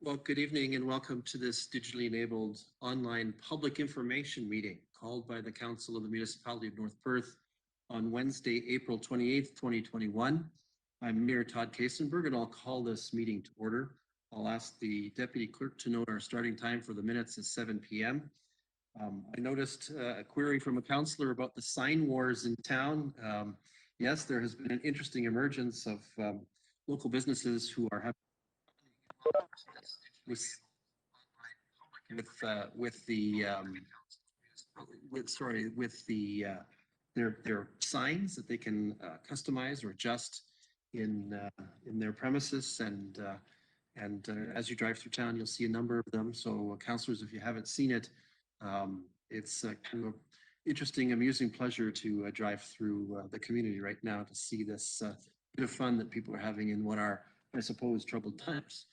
Well, good evening and welcome to this digitally enabled online public information meeting called by the Council of the Municipality of North Perth on Wednesday, April 28th, 2021. I'm Mayor Todd Kasenberg and I'll call this meeting to order. I'll ask the Deputy Clerk to note our starting time for the minutes is 7 p.m. I noticed a query from a councillor about the sign wars in town. Yes, there has been an interesting emergence of local businesses who are having with with their signs that they can customize or adjust in their premises and as you drive through town you'll see a number of them. So councillors, if you haven't seen it, it's kind of interesting, amusing pleasure to drive through the community right now to see this bit of fun that people are having in what are, I suppose, troubled times.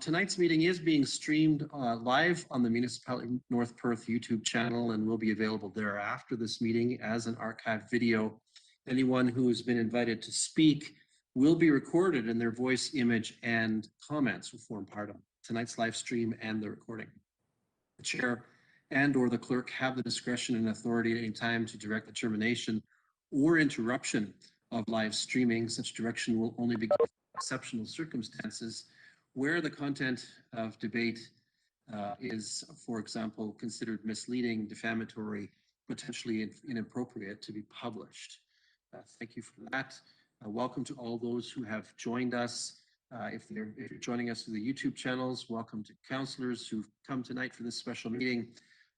Tonight's meeting is being streamed live on the Municipality of North Perth YouTube channel and will be available there after this meeting as an archived video. Anyone who has been invited to speak will be recorded and their voice, image, and comments will form part of tonight's live stream and the recording. The chair and/or the clerk have the discretion and authority at any time to direct the termination or interruption of live streaming. Such direction will only be given in exceptional circumstances where the content of debate is, for example, considered misleading, defamatory, potentially inappropriate to be published. Thank you for that. Welcome to all those who have joined us. If you're joining us through the YouTube channels, welcome to councillors who've come tonight for this special meeting,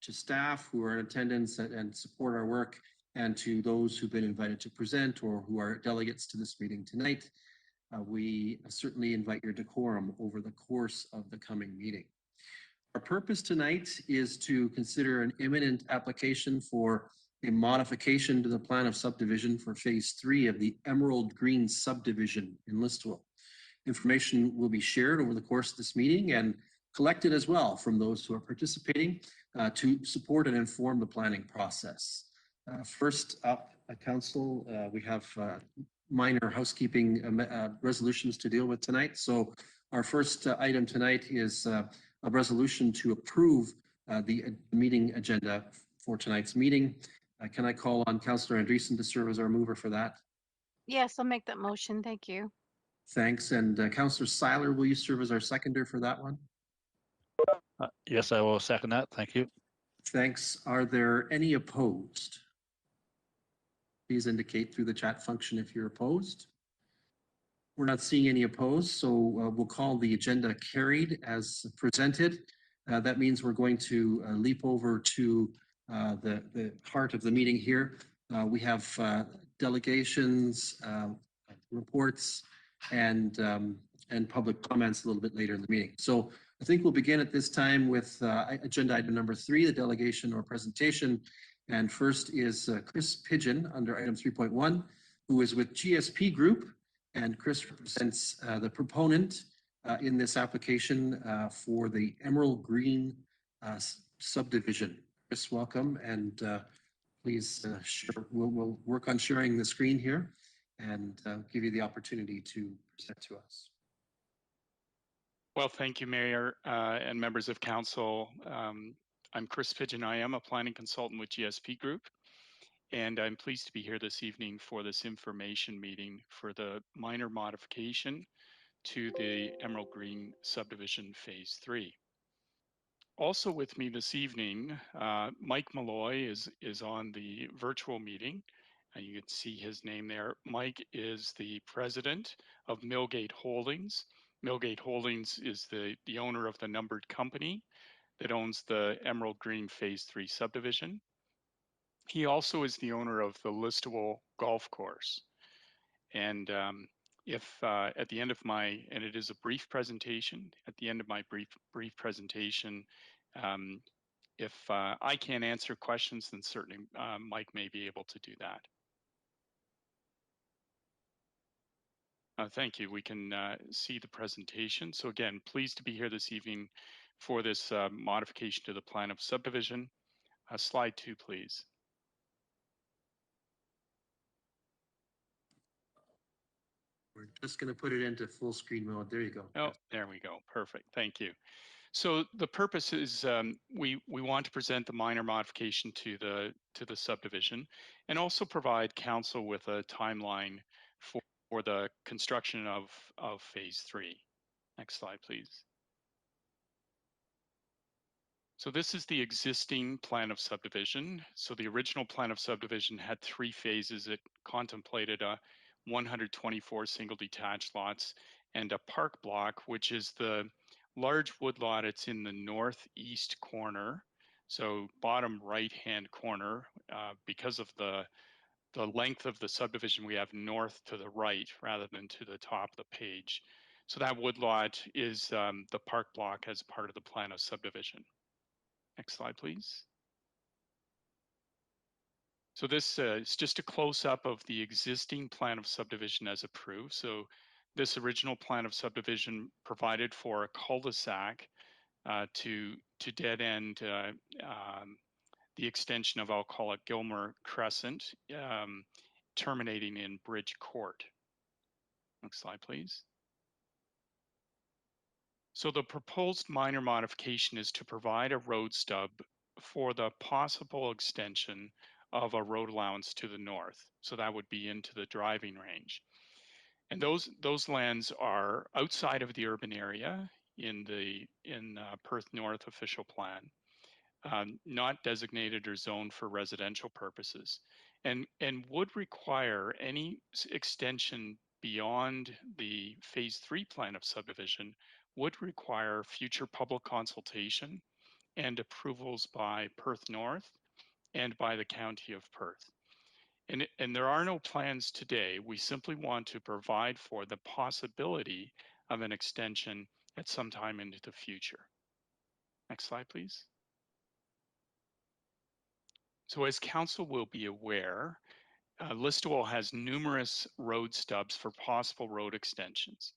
to staff who are in attendance and support our work, and to those who've been invited to present or who are delegates to this meeting tonight. We certainly invite your decorum over the course of the coming meeting. Our purpose tonight is to consider an imminent application for a modification to the plan of subdivision for phase 3 of the Emerald Green subdivision in Listowel. Information will be shared over the course of this meeting and collected as well from those who are participating to support and inform the planning process. First up, Council, we have minor housekeeping resolutions to deal with tonight. So our first item tonight is a resolution to approve the meeting agenda for tonight's meeting. Can I call on Councillor Andreessen to serve as our mover for that? Yes, I'll make that motion. Thank you. Thanks. And Councillor Seiler, will you serve as our seconder for that one? Yes, I will second that. Thank you. Thanks. Are there any opposed? Please indicate through the chat function if you're opposed. We're not seeing any opposed, so we'll call the agenda carried as presented. That means we're going to leap over to the heart of the meeting here. We have delegations, reports, and public comments a little bit later in the meeting. So I think we'll begin at this time with agenda item number 3, the delegation or presentation. And first is Chris Pigeon under item 3.1, who is with GSP Group. And Chris represents the proponent in this application for the Emerald Green subdivision. Chris, welcome. And please, we'll work on sharing the screen here and give you the opportunity to present to us. Well, thank you, Mayor and members of Council. I'm Chris Pigeon. I am a planning consultant with GSP Group, and I'm pleased to be here this evening for this information meeting for the minor modification to the Emerald Green subdivision phase 3. Also with me this evening, Mike Malloy is on the virtual meeting, and you can see his name there. Mike is the president of Millgate Holdings. Millgate Holdings is the owner of the numbered company that owns the Emerald Green Phase 3 subdivision. He also is the owner of the Listowel Golf Course. And if at the end of my, and it is a brief presentation, at the end of my brief presentation, if I can't answer questions, then certainly Mike may be able to do that. Thank you. We can see the presentation. So again, pleased to be here this evening for this modification to the plan of subdivision. Slide 2, please. We're just going to put it into full screen mode. There you go. Oh, there we go. Perfect. Thank you. So the purpose is we want to present the minor modification to the subdivision, and also provide council with a timeline for the construction of phase 3. Next slide, please. So this is the existing plan of subdivision. So the original plan of subdivision had 3 phases. It contemplated a 124 single detached lots and a park block, which is the large woodlot. It's in the northeast corner, so bottom right-hand corner. Because of the length of the subdivision, we have north to the right rather than to the top of the page. So that woodlot is the park block as part of the plan of subdivision. Next slide, please. So this is just a close-up of the existing plan of subdivision as approved. So this original plan of subdivision provided for a cul-de-sac to dead end the extension of, I'll call it Gilmore Crescent, terminating in Bridge Court. Next slide, please. So the proposed minor modification is to provide a road stub for the possible extension of a road allowance to the north. So that would be into the driving range. And those lands are outside of the urban area in Perth North official plan, not designated or zoned for residential purposes, and would require any extension beyond the phase 3 plan of subdivision would require future public consultation and approvals by Perth North and by the County of Perth. And there are no plans today. We simply want to provide for the possibility of an extension at some time into the future. Next slide, please. So as council will be aware, Listowel has numerous road stubs for possible road extensions.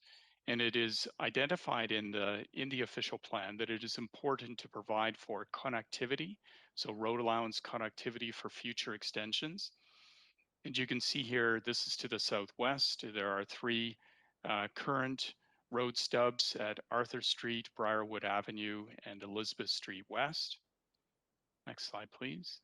And it is identified in the official plan that it is important to provide for connectivity, so road allowance connectivity for future extensions. And you can see here, this is to the southwest. There are 3 current road stubs at Arthur Street, Briarwood Avenue, and Elizabeth Street West. Next slide, please.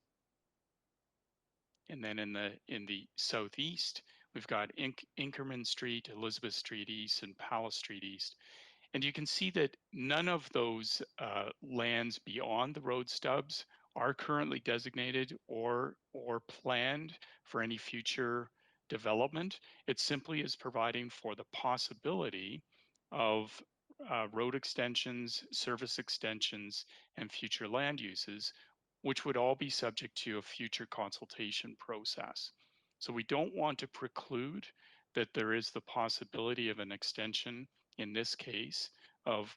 And then in the southeast, we've got Inkerman Street, Elizabeth Street East, and Palace Street East. And you can see that none of those lands beyond the road stubs are currently designated or planned for any future development. It simply is providing for the possibility of road extensions, service extensions, and future land uses, which would all be subject to a future consultation process. So we don't want to preclude that there is the possibility of an extension, in this case, of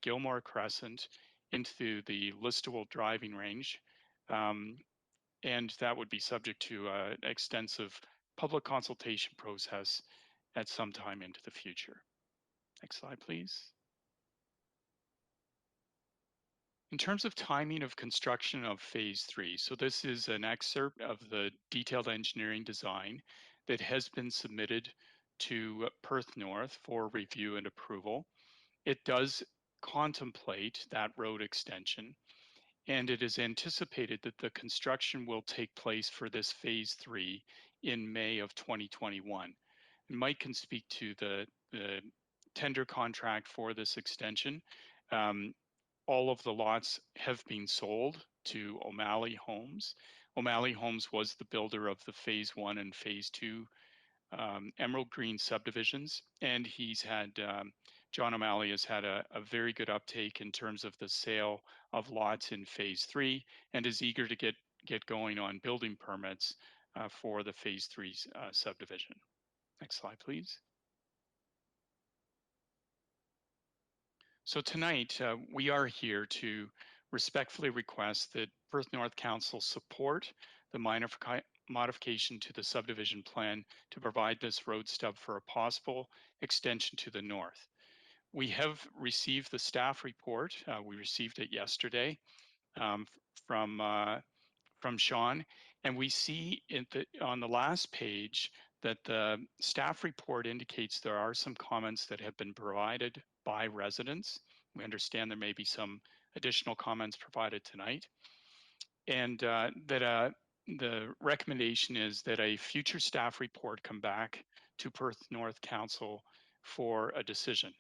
Gilmore Crescent into the Listowel driving range. And that would be subject to an extensive public consultation process at some time into the future. Next slide, please. In terms of timing of construction of phase 3, so this is an excerpt of the detailed engineering design that has been submitted to Perth North for review and approval. It does contemplate that road extension, and it is anticipated that the construction will take place for this phase 3 in May of 2021. And Mike can speak to the tender contract for this extension. All of the lots have been sold to OMalley Homes. OMalley Homes was the builder of the phase 1 and phase 2 Emerald Green subdivisions, and John OMalley has had a very good uptake in terms of the sale of lots in phase 3 and is eager to get going on building permits for the phase 3 subdivision. Next slide, please. So tonight, we are here to respectfully request that Perth North Council support the modification to the subdivision plan to provide this road stub for a possible extension to the north. We have received the staff report. We received it yesterday from Sean, and we see on the last page that the staff report indicates there are some comments that have been provided by residents. We understand there may be some additional comments provided tonight. And that the recommendation is that a future staff report come back to Perth North Council for a decision.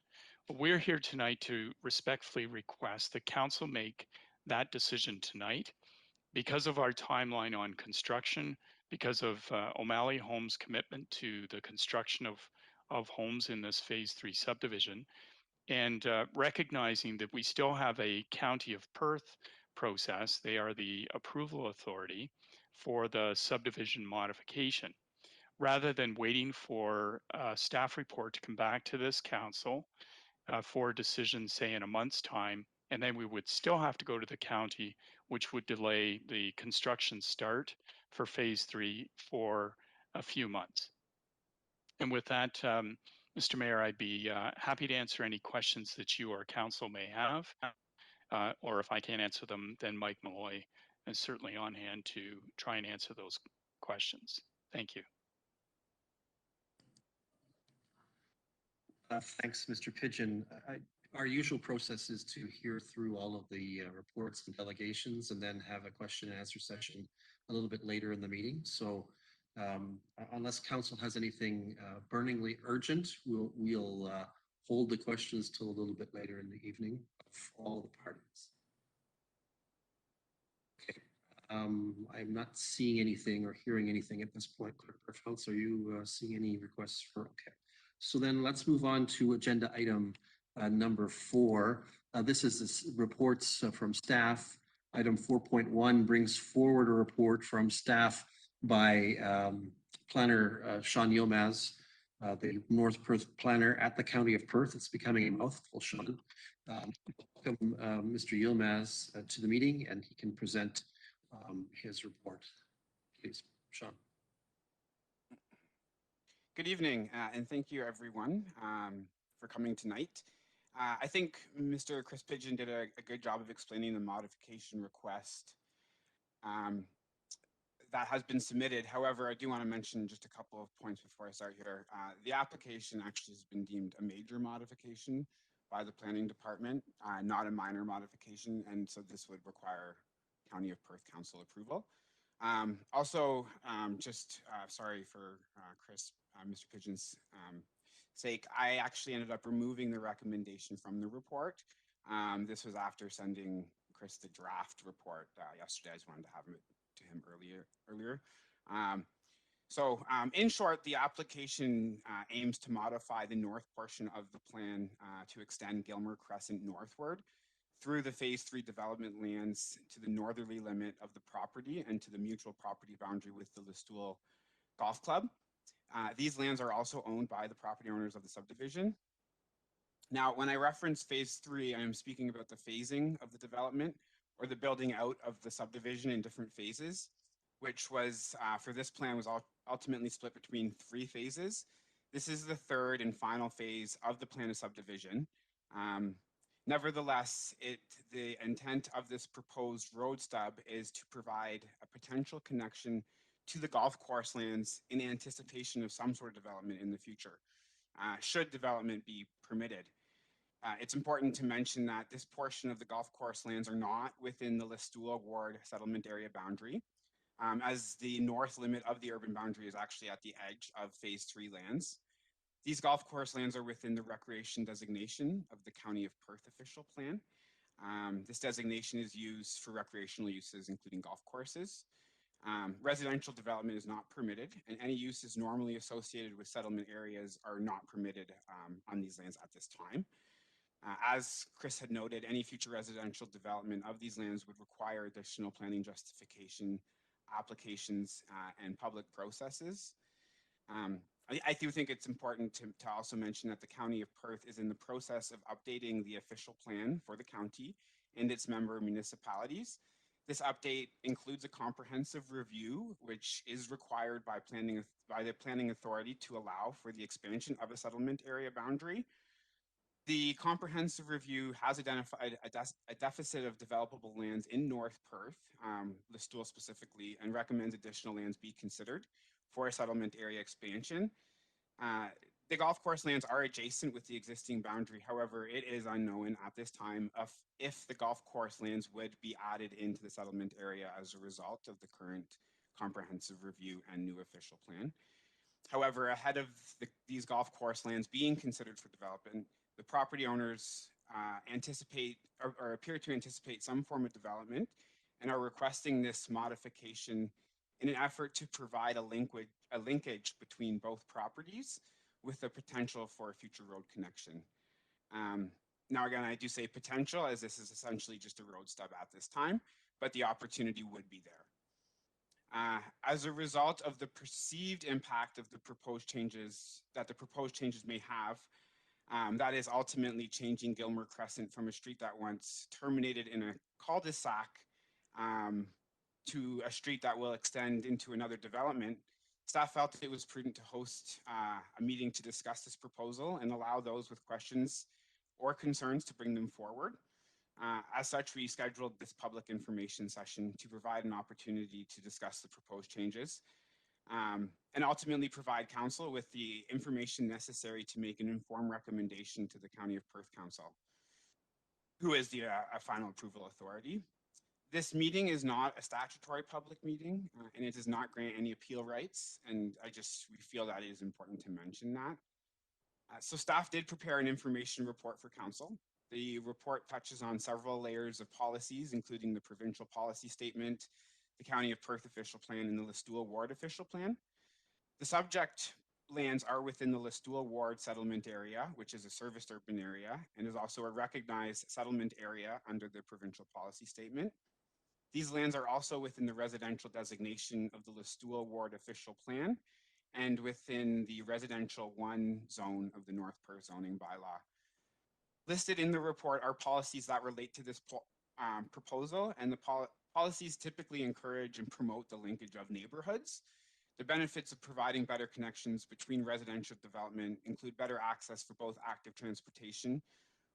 We're here tonight to respectfully request that council make that decision tonight because of our timeline on construction, because of OMalley Homes' commitment to the construction of homes in this phase 3 subdivision, and recognizing that we still have a County of Perth process. They are the approval authority for the subdivision modification. Rather than waiting for a staff report to come back to this council for a decision, say in a month's time, and then we would still have to go to the county, which would delay the construction start for phase 3 for a few months. And with that, Mr. Mayor, I'd be happy to answer any questions that you or council may have, or if I can't answer them, then Mike Malloy is certainly on hand to try and answer those questions. Thank you. Thanks, Mr. Pigeon. Our usual process is to hear through all of the reports and delegations and then have a question and answer session a little bit later in the meeting. So unless council has anything burningly urgent, we'll hold the questions till a little bit later in the evening for all the parties. Okay. I'm not seeing anything or hearing anything at this point. Clerk Berfeld, are you seeing any requests for? Okay. So then let's move on to agenda item number 4. This is reports from staff. Item 4.1 brings forward a report from staff by planner Sean Yilmaz, the North Perth planner at the County of Perth. It's becoming a mouthful, Sean. Welcome Mr. Yilmaz to the meeting, and he can present his report. Please, Sean. Good evening, and thank you everyone for coming tonight. I think Mr. Chris Pidgeon did a good job of explaining the modification request that has been submitted. However, I do want to mention just a couple of points before I start here. The application actually has been deemed a major modification by the planning department, not a minor modification, and so this would require County of Perth Council approval. Also, sorry for Chris, Mr. Pidgeon's sake, I actually ended up removing the recommendation from the report. This was after sending Chris the draft report yesterday. I just wanted to have it to him earlier. In short, the application aims to modify the north portion of the plan to extend Gilmer Crescent northward through the phase 3 development lands to the northerly limit of the property and to the mutual property boundary with the Lestoul Golf Club. These lands are also owned by the property owners of the subdivision. Now, when I reference phase 3, I am speaking about the phasing of the development or the building out of the subdivision in different phases, which was, for this plan, was ultimately split between 3 phases. This is the third and final phase of the plan of subdivision. Nevertheless, the intent of this proposed road stub is to provide a potential connection to the golf course lands in anticipation of some sort of development in the future, should development be permitted. It's important to mention that this portion of the golf course lands are not within the Lestoul Ward settlement area boundary, as the north limit of the urban boundary is actually at the edge of phase 3 lands. These golf course lands are within the recreation designation of the County of Perth official plan. This designation is used for recreational uses, including golf courses. Residential development is not permitted, and any uses normally associated with settlement areas are not permitted on these lands at this time. As Chris had noted, any future residential development of these lands would require additional planning justification applications and public processes. I do think it's important to also mention that the County of Perth is in the process of updating the official plan for the county and its member municipalities. This update includes a comprehensive review, which is required by the planning authority to allow for the expansion of a settlement area boundary. The comprehensive review has identified a deficit of developable lands in North Perth, Lestoul specifically, and recommends additional lands be considered for a settlement area expansion. The golf course lands are adjacent with the existing boundary. However, it is unknown at this time if the golf course lands would be added into the settlement area as a result of the current comprehensive review and new official plan. However, ahead of these golf course lands being considered for development, the property owners anticipate or appear to anticipate some form of development and are requesting this modification in an effort to provide a linkage between both properties with the potential for a future road connection. Now, again, I do say potential as this is essentially just a road stub at this time, but the opportunity would be there. As a result of the perceived impact of the proposed changes may have, that is ultimately changing Gilmer Crescent from a street that once terminated in a cul-de-sac to a street that will extend into another development. Staff felt it was prudent to host a meeting to discuss this proposal and allow those with questions or concerns to bring them forward. As such, we scheduled this public information session to provide an opportunity to discuss the proposed changes and ultimately provide council with the information necessary to make an informed recommendation to the County of Perth Council, who is the final approval authority. This meeting is not a statutory public meeting and it does not grant any appeal rights. And we feel that it is important to mention that. So staff did prepare an information report for council. The report touches on several layers of policies, including the provincial policy statement, the County of Perth official plan, and the Listowel Ward official plan. The subject lands are within the Listowel Ward settlement area, which is a serviced urban area, and is also a recognized settlement area under the provincial policy statement. These lands are also within the residential designation of the Listowel Ward official plan and within the residential 1 zone of the North Perth zoning bylaw. Listed in the report are policies that relate to this proposal, and the policies typically encourage and promote the linkage of neighborhoods. The benefits of providing better connections between residential development include better access for both active transportation,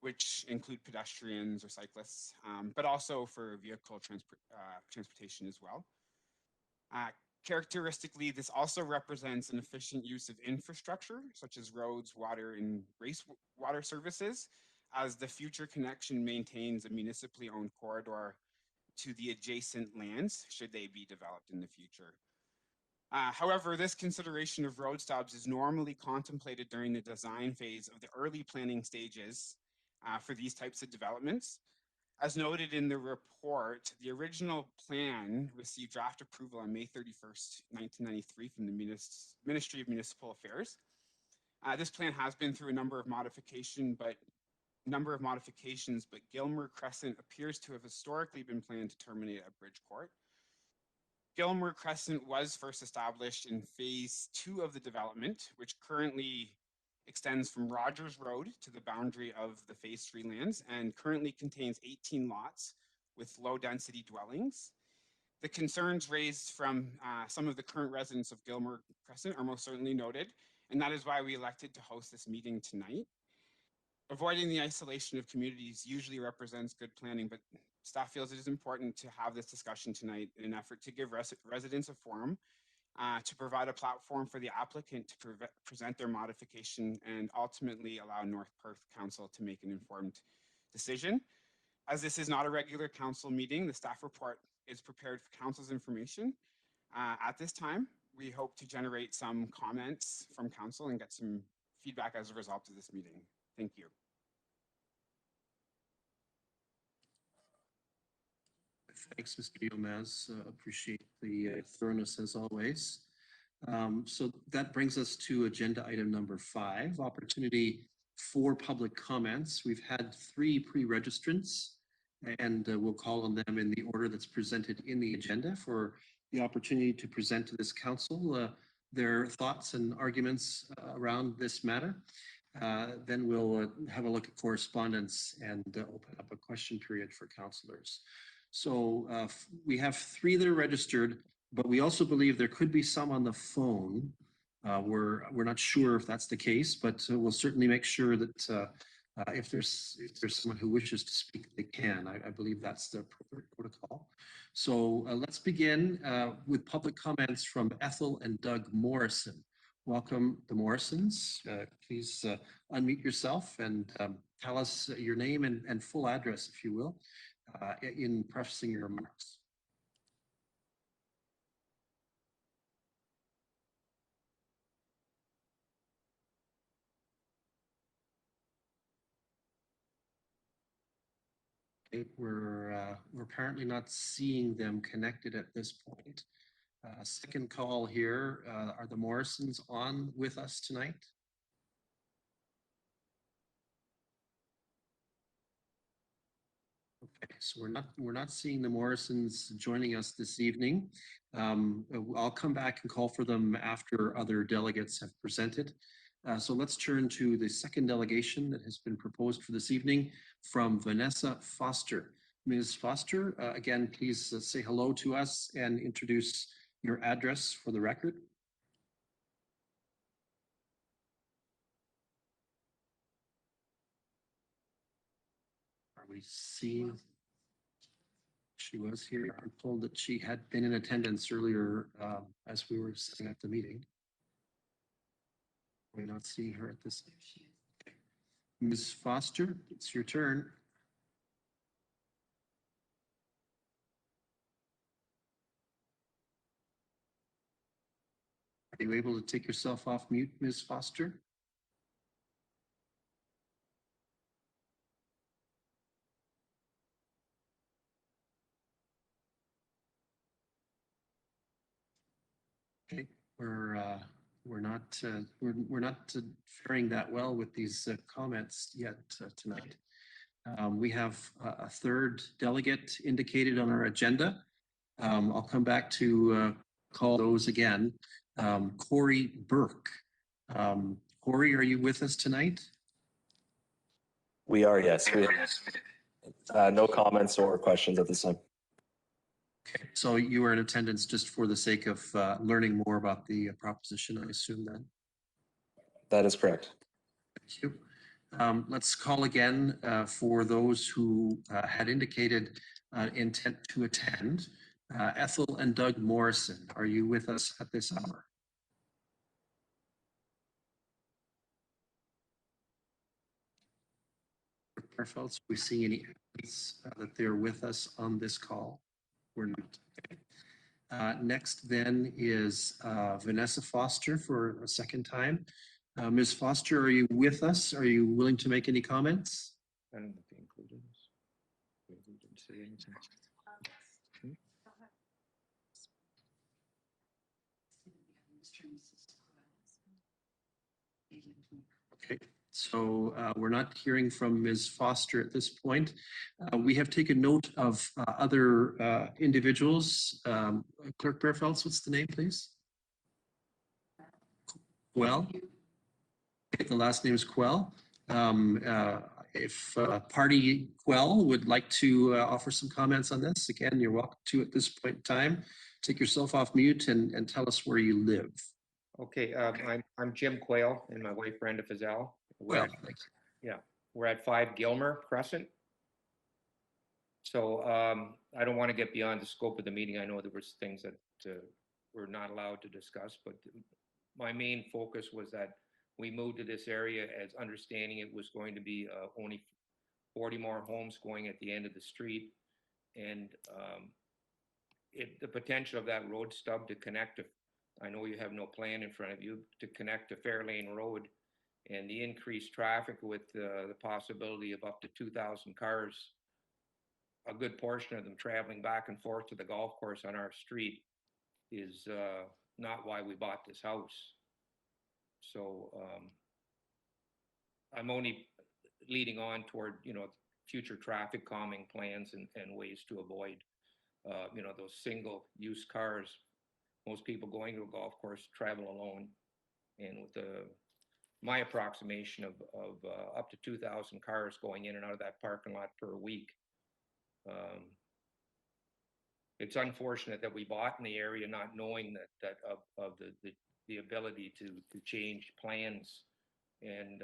which include pedestrians or cyclists, but also for vehicle transportation as well. Characteristically, this also represents an efficient use of infrastructure, such as roads, water, and wastewater services, as the future connection maintains a municipally owned corridor to the adjacent lands, should they be developed in the future. However, this consideration of road stubs is normally contemplated during the design phase of the early planning stages for these types of developments. As noted in the report, the original plan received draft approval on May 31st, 1993 from the Ministry of Municipal Affairs. This plan has been through a number of modifications, but Gilmer Crescent appears to have historically been planned to terminate at Bridgecourt. Gilmer Crescent was first established in phase 2 of the development, which currently extends from Rogers Road to the boundary of the phase 3 lands and currently contains 18 lots with low density dwellings. The concerns raised from some of the current residents of Gilmer Crescent are most certainly noted, and that is why we elected to host this meeting tonight. Avoiding the isolation of communities usually represents good planning, but staff feels it is important to have this discussion tonight in an effort to give residents a forum to provide a platform for the applicant to present their modification and ultimately allow North Perth Council to make an informed decision. As this is not a regular council meeting, the staff report is prepared for council's information. At this time, we hope to generate some comments from council and get some feedback as a result of this meeting. Thank you. Thanks, Mr. Diomaz. Appreciate the thoroughness as always. So that brings us to agenda item number 5, opportunity for public comments. We've had 3 pre-registrants and we'll call on them in the order that's presented in the agenda for the opportunity to present to this council their thoughts and arguments around this matter. Then we'll have a look at correspondence and open up a question period for councillors. So we have 3 that are registered, but we also believe there could be some on the phone. We're not sure if that's the case, but we'll certainly make sure that If there's someone who wishes to speak, they can. I believe that's the appropriate protocol. So let's begin with public comments from Ethel and Doug Morrison. Welcome, the Morrisons. Please unmute yourself and tell us your name and full address, if you will, in prefacing your remarks. Okay, we're apparently not seeing them connected at this point. Second call here. Are the Morrisons on with us tonight? Okay, so we're not seeing the Morrisons joining us this evening. I'll come back and call for them after other delegates have presented. So let's turn to the second delegation that has been proposed for this evening from Vanessa Foster. Ms. Foster, again, please say hello to us and introduce your address for the record. Are we seeing? She was here. I'm told that she had been in attendance earlier as we were setting up the meeting. We're not seeing her at this. Okay. Ms. Foster, it's your turn. Are you able to take yourself off mute, Ms. Foster? Okay, we're not faring that well with these comments yet tonight. We have a third delegate indicated on our agenda. I'll come back to call those again. Corey Burke. Corey, are you with us tonight? We are, yes. No comments or questions at this time. Okay, so you were in attendance just for the sake of learning more about the proposition, I assume then? That is correct. Thank you. Let's call again for those who had indicated intent to attend. Ethel and Doug Morrison, are you with us at this hour? Are we seeing any evidence that they're with us on this call? We're not. Okay. Next then is Vanessa Foster for a second time. Ms. Foster, are you with us? Are you willing to make any comments? I don't know if they included this. They didn't say anything. Okay, so we're not hearing from Ms. Foster at this point. We have taken note of other individuals. Clerk Bearfelds, what's the name, please? Quell. Okay, the last name is Quell. If Party Quell would like to offer some comments on this, again, you're welcome to at this point in time. Take yourself off mute and tell us where you live. Okay, I'm Jim Quayle and my wife Brenda Fazell. Well, We're at 5 Gilmer Crescent. So I don't want to get beyond the scope of the meeting. I know there was things that we're not allowed to discuss, but my main focus was that we moved to this area as understanding it was going to be only 40 more homes going at the end of the street, and the potential of that road stub to connect to, I know you have no plan in front of you, to connect to Fairlane Road, and the increased traffic with the possibility of up to 2,000 cars, a good portion of them traveling back and forth to the golf course on our street, is not why we bought this house. So I'm only leading on toward, future traffic calming plans and ways to avoid, those single use cars. Most people going to a golf course travel alone, and with my approximation of up to 2,000 cars going in and out of that parking lot per week, it's unfortunate that we bought in the area not knowing that of the ability to change plans And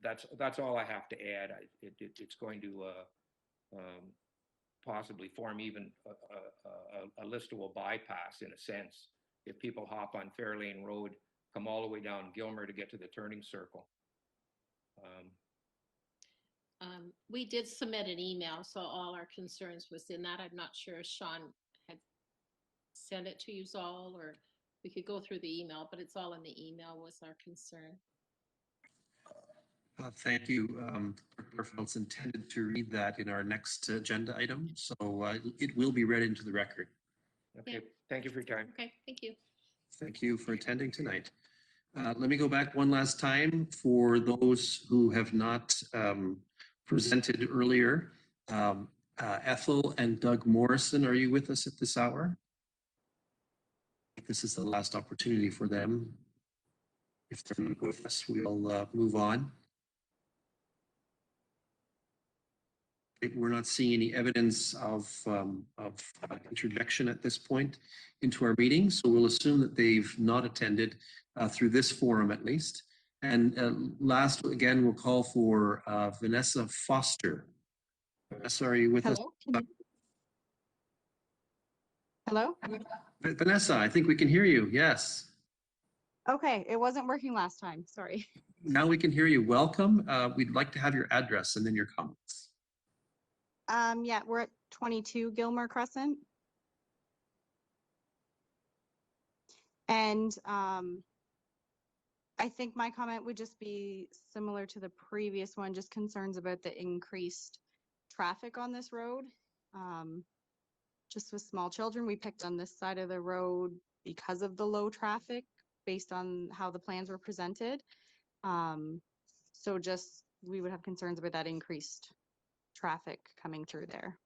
that's all I have to add. It's going to possibly form even a listable bypass in a sense. If people hop on Fairlane Road, come all the way down Gilmer to get to the turning circle. We did submit an email, so all our concerns was in that. I'm not sure if Sean had sent it to you all, or we could go through the email, but it's all in the email was our concern. Thank you. It's intended to read that in our next agenda item, so it will be read into the record. Okay, Yeah. thank you for your time. Okay, thank you. Thank you for attending tonight. Let me go back one last time for those who have not presented earlier. Ethel and Doug Morrison, are you with us at this hour? This is the last opportunity for them. If they're not with us, we'll move on. We're not seeing any evidence of interjection at this point into our meeting, so we'll assume that they've not attended through this forum at least. And last, again, we'll call for Vanessa Foster. Vanessa, are you with us? Hello? Vanessa, I think we can hear you. Yes. Okay, it wasn't working last time. Sorry. Now we can hear you. Welcome. We'd like to have your address and then your comments. Yeah, we're at 22 Gilmer Crescent. And I think my comment would just be similar to the previous one, just concerns about the increased traffic on this road. Just with small children, we picked on this side of the road because of the low traffic based on how the plans were presented. So just, we would have concerns about that increased traffic coming through there.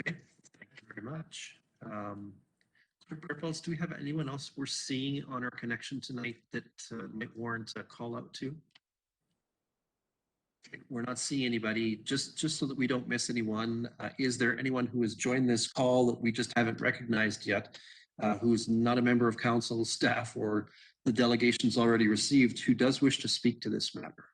Okay, thank you very much. Do we have anyone else we're seeing on our connection tonight that might warrant a call out to? Okay, we're not seeing anybody. Just so that we don't miss anyone, is there anyone who has joined this call that we just haven't recognized yet, who's not a member of council, staff, or the delegations already received, who does wish to speak to this matter?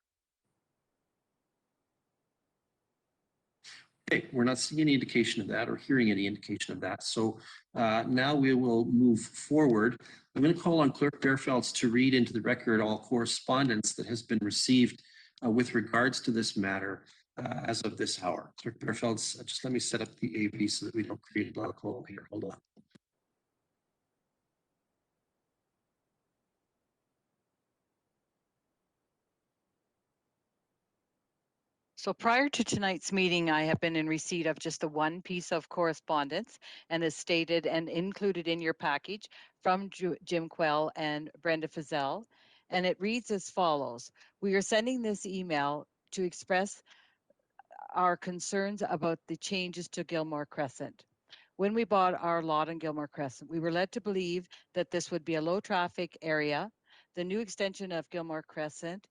Okay, we're not seeing any indication of that or hearing any indication of that. So now we will move forward. I'm going to call on Clerk Fairfelds to read into the record all correspondence that has been received with regards to this matter as of this hour. Clerk Fairfelds, just let me set up the AV so that we don't create a black hole here. Hold on. So prior to tonight's meeting, I have been in receipt of just the one piece of correspondence, and is stated and included in your package from Jim Quell and Brenda Fizell. And it reads as follows. We are sending this email to express our concerns about the changes to Gilmore Crescent. When we bought our lot on Gilmore Crescent, we were led to believe that this would be a low traffic area. The new extension of Gilmore Crescent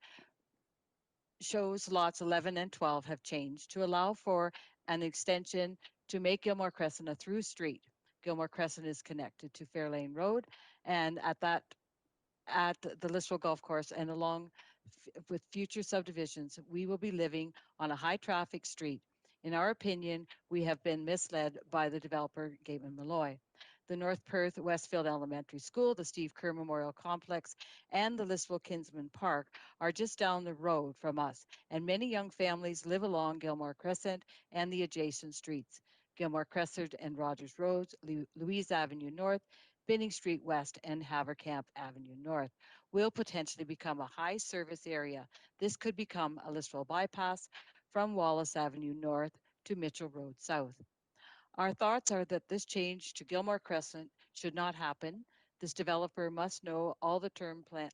shows lots 11 and 12 have changed to allow for an extension to make Gilmore Crescent a through street. Gilmore Crescent is connected to Fairlane Road, and at the Listowel Golf Course and along with future subdivisions, we will be living on a high traffic street. In our opinion, we have been misled by the developer Gateman Malloy. The North Perth Westfield Elementary School, the Steve Kerr Memorial Complex, and the Listowel Kinsman Park are just down the road from us, and many young families live along Gilmore Crescent and the adjacent streets. Gilmore Crescent and Rogers Roads, Louise Avenue North, Binning Street West, and Havercamp Avenue North will potentially become a high service area. This could become a Listowel bypass from Wallace Avenue North to Mitchell Road South. Our thoughts are that this change to Gilmore Crescent should not happen. This developer must know all the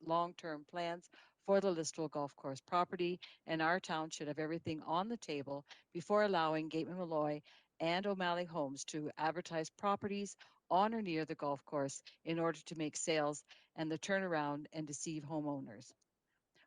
long-term plans for the Listowel Golf Course property, and our town should have everything on the table before allowing Gateman Malloy and OMalley Homes to advertise properties on or near the golf course in order to make sales and the turnaround and deceive homeowners.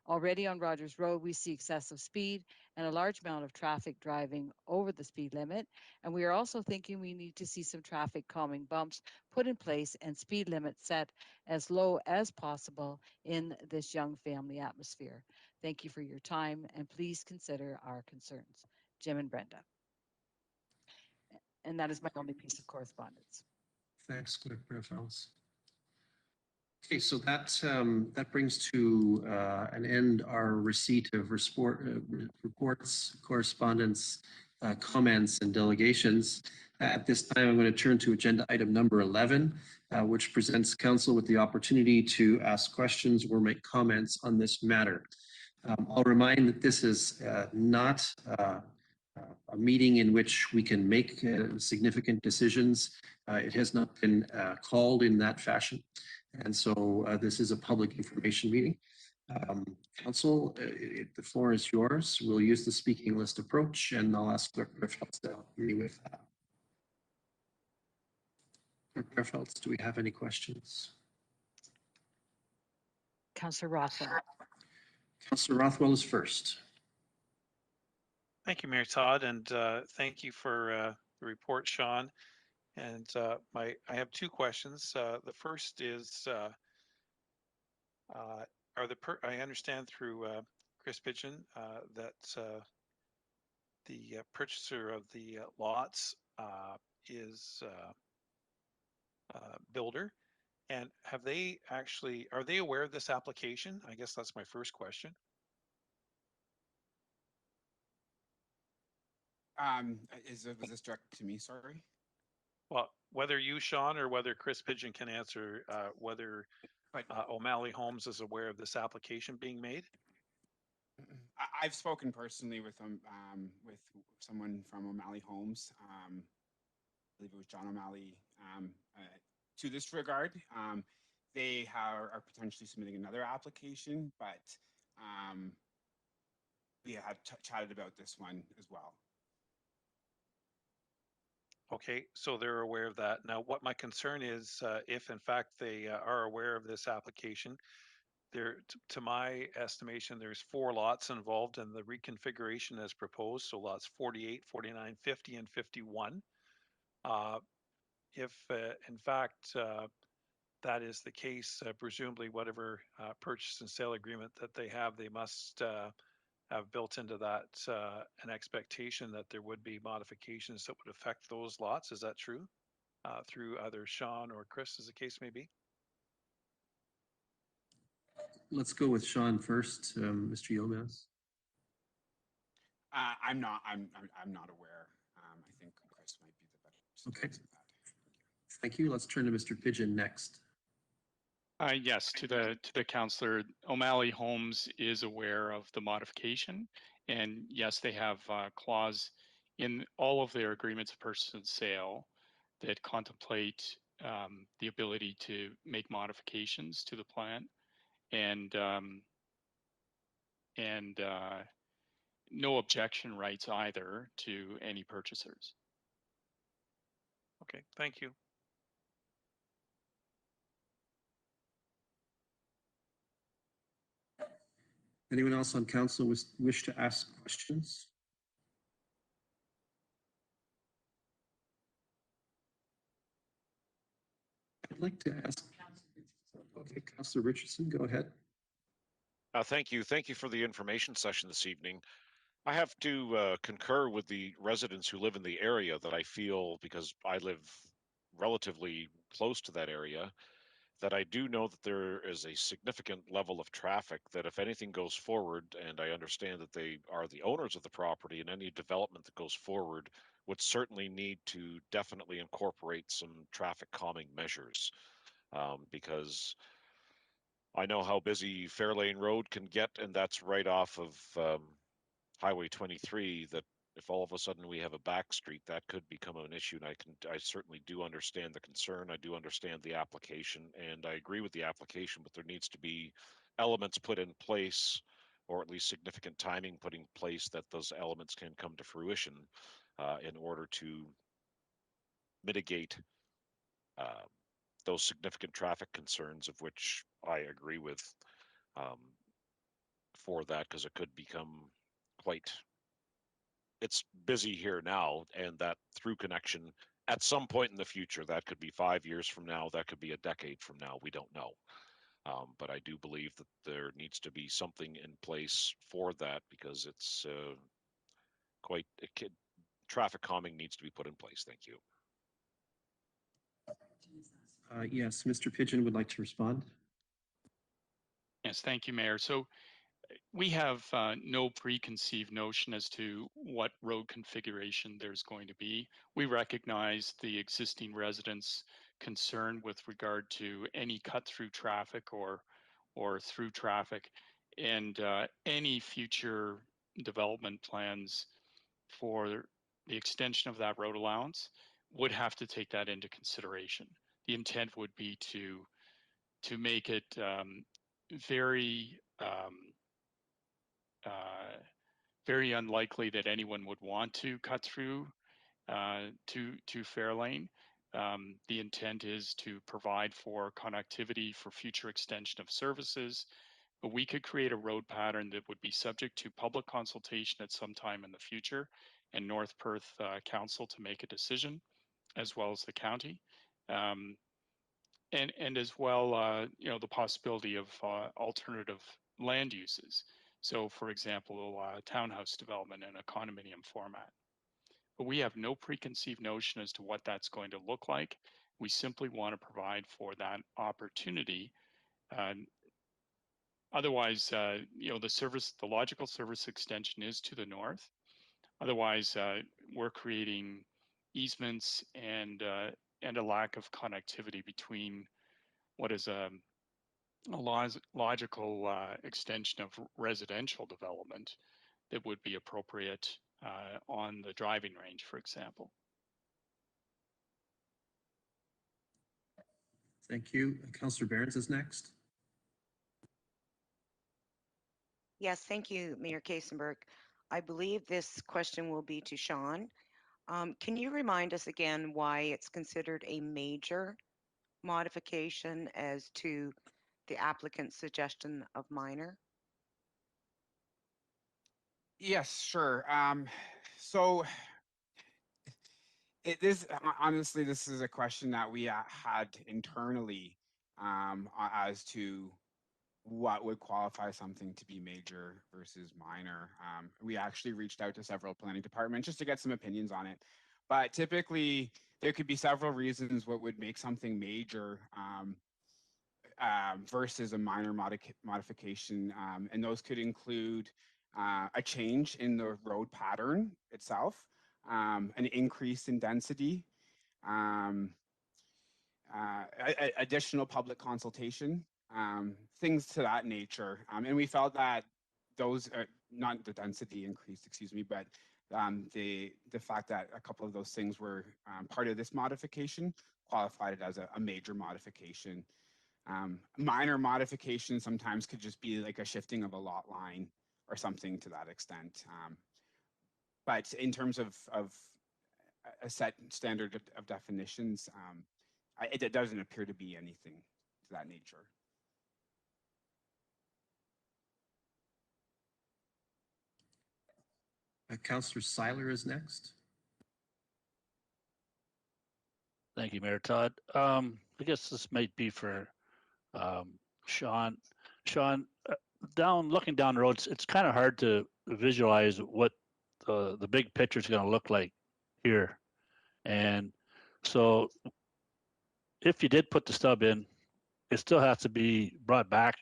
Already on Rogers Road, we see excessive speed and a large amount of traffic driving over the speed limit. And we are also thinking we need to see some traffic calming bumps put in place and speed limits set as low as possible in this young family atmosphere. Thank you for your time and please consider our concerns. Jim and Brenda. And that is my only piece of correspondence. Thanks, Clerk Brefels. Okay, so that brings to an end our receipt of reports, correspondence, comments, and delegations. At this time, I'm going to turn to agenda item number 11, which presents council with the opportunity to ask questions or make comments on this matter. I'll remind that this is not a meeting in which we can make significant decisions. It has not been called in that fashion. And so this is a public information meeting. Council, the floor is yours. We'll use the speaking list approach and I'll ask Clerk Brefels to help me with that. Clerk Brefels, do we have any questions? Councillor Rothwell. Councillor Rothwell is first. Thank you, Mayor Todd, and thank you for the report, Sean. And I have two questions. The first is, I understand through Chris Pigeon that the purchaser of the lots is builder, and are they aware of this application? I guess that's my first question. Was this directed to me? Sorry. Well, whether you, Sean, or whether Chris Pigeon can answer whether OMalley Homes is aware of this application being made. I've spoken personally with someone from OMalley Homes. I believe it was John O'Malley. To this regard, they are potentially submitting another application, but we have chatted about this one as well. Okay, so they're aware of that. Now, what my concern is, if in fact they are aware of this application, to my estimation, there's 4 lots involved in the reconfiguration as proposed. So lots 48, 49, 50, and 51. If in fact that is the case, presumably whatever purchase and sale agreement that they have, they must have built into that an expectation that there would be modifications that would affect those lots. Is that true? Through either Sean or Chris, as the case may be. Let's go with Sean first, Mr. Yilmaz. I'm not aware. I think Chris might be the better person to answer that. Thank you. Let's turn to Mr. Pigeon next. Yes, to the councillor, OMalley Homes is aware of the modification, and yes, they have a clause in all of their agreements of purchase and sale that contemplate the ability to make modifications to the plan, and no objection rights either to any purchasers. Okay, thank you. Anyone else on council wish to ask questions? I'd like to ask, okay, Councillor Richardson, go ahead. Thank you. Thank you for the information session this evening. I have to concur with the residents who live in the area that I feel, because I live relatively close to that area, that I do know that there is a significant level of traffic that if anything goes forward, and I understand that they are the owners of the property, and any development that goes forward would certainly need to definitely incorporate some traffic calming measures, because I know how busy Fairlane Road can get, and that's right off of Highway 23, that if all of a sudden we have a back street, that could become an issue. And I certainly do understand the concern. I do understand the application, and I agree with the application, but there needs to be elements put in place, or at least significant timing put in place, that those elements can come to fruition in order to mitigate those significant traffic concerns, of which I agree with. for that because it could become quite, it's busy here now, and that through connection at some point in the future, that could be 5 years from now, that could be a decade from now, we don't know. But I do believe that there needs to be something in place for that because it's quite, traffic calming needs to be put in place. Thank you. Yes, Mr. Pigeon would like to respond. Yes, thank you, Mayor. So we have no preconceived notion as to what road configuration there's going to be. We recognize the existing residents' concern with regard to any cut-through traffic or through traffic, and any future development plans for the extension of that road allowance would have to take that into consideration. The intent would be to make it very very unlikely that anyone would want to cut through to Fairlane. The intent is to provide for connectivity for future extension of services, but we could create a road pattern that would be subject to public consultation at some time in the future and North Perth Council to make a decision, as well as the county. And as well, you know, the possibility of alternative land uses. So, for example, townhouse development in a condominium format. But we have no preconceived notion as to what that's going to look like. We simply want to provide for that opportunity. Otherwise, you know, the logical service extension is to the north. Otherwise, we're creating easements and a lack of connectivity between what is a logical extension of residential development that would be appropriate on the driving range, for example. Thank you. Councillor Variance is next. Yes, thank you, Mayor Kasenberg. I believe this question will be to Sean. Can you remind us again why it's considered a major modification as to the applicant's suggestion of minor? Yes, sure. So honestly, this is a question that we had internally as to what would qualify something to be major versus minor. We actually reached out to several planning departments just to get some opinions on it. But typically, there could be several reasons what would make something major versus a minor modification. And those could include a change in the road pattern itself, an increase in density, additional public consultation, things to that nature. And we felt that those are not the density increase, excuse me, but the fact that a couple of those things were part of this modification qualified it as a major modification. Minor modification sometimes could just be like a shifting of a lot line or something to that extent. But in terms of a set standard of definitions, it doesn't appear to be anything to that nature. Councillor Seiler is next. Thank you, Mayor Todd. I guess this might be for Sean. Sean, looking down the road, it's kind of hard to visualize what the big picture is going to look like here. And so if you did put the stub in, it still has to be brought back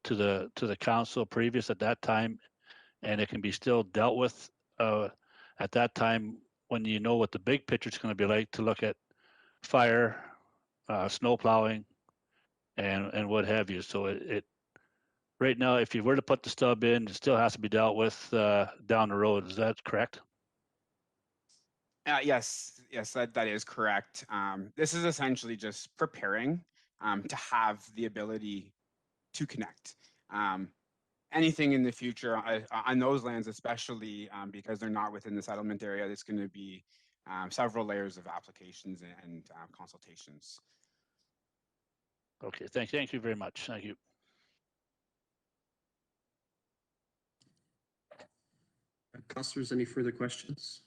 to the council previous at that time, and it can be still dealt with at that time when you know what the big picture is going to be like, to look at fire, snow plowing, and what have you. So it right now, if you were to put the stub in, it still has to be dealt with down the road. Is that correct? Yes, that is correct. This is essentially just preparing to have the ability to connect. Anything in the future on those lands, especially because they're not within the settlement area, there's going to be several layers of applications and consultations. Okay, thank you very much. Thank you. Councillors, any further questions?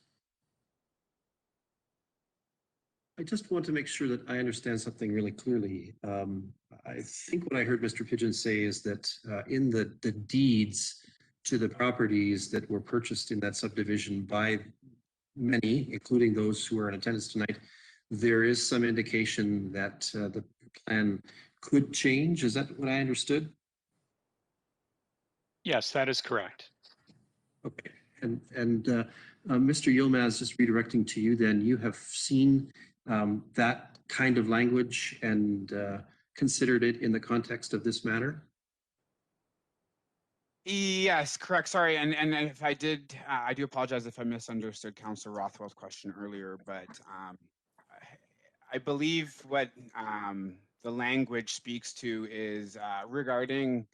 I just want to make sure that I understand something really clearly. I think what I heard Mr. Pigeon say is that in the deeds to the properties that were purchased in that subdivision by many, including those who are in attendance tonight, there is some indication that the plan could change. Is that what I understood? Yes, that is correct. Okay, and Mr. Yilmaz, just redirecting to you then, you have seen that kind of language and considered it in the context of this matter? Yes, correct. Sorry, and if I did, I do apologize if I misunderstood Councillor Rothwell's question earlier, but I believe what the language speaks to is regarding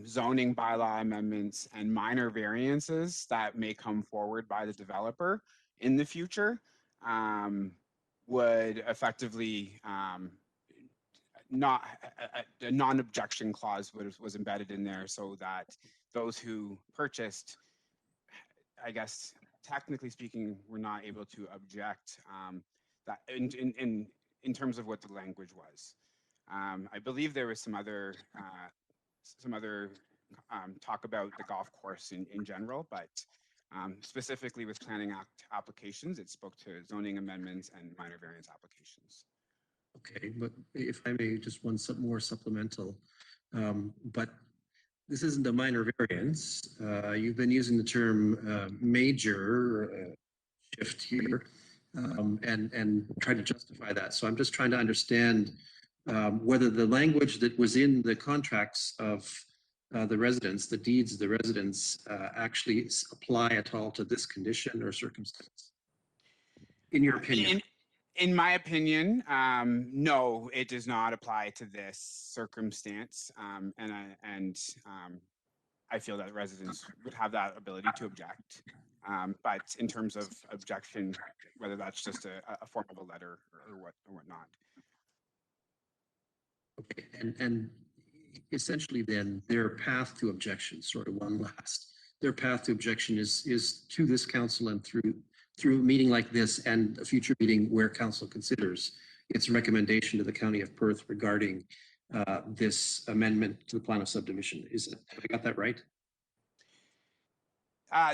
zoning bylaw amendments and minor variances that may come forward by the developer in the future would effectively not a non-objection clause was embedded in there so that those who purchased, I guess, technically speaking, were not able to object that in terms of what the language was. I believe there was some other talk about the golf course in general, but specifically with planning act applications, it spoke to zoning amendments and minor variance applications. Okay, but if I may, just one more supplemental. But this isn't a minor variance. You've been using the term major shift here and try to justify that. So I'm just trying to understand whether the language that was in the contracts of the residents, the deeds of the residents, actually apply at all to this condition or circumstance, in your opinion? In my opinion, no, it does not apply to this circumstance, and I feel that residents would have that ability to object. But in terms of objection, whether that's just a form of a letter or whatnot. Okay, and essentially then their path to objection, sort of one last, their path to objection is to this council and through a meeting like this and a future meeting where council considers its recommendation to the County of Perth regarding this amendment to the plan of subdivision. Have I got that right?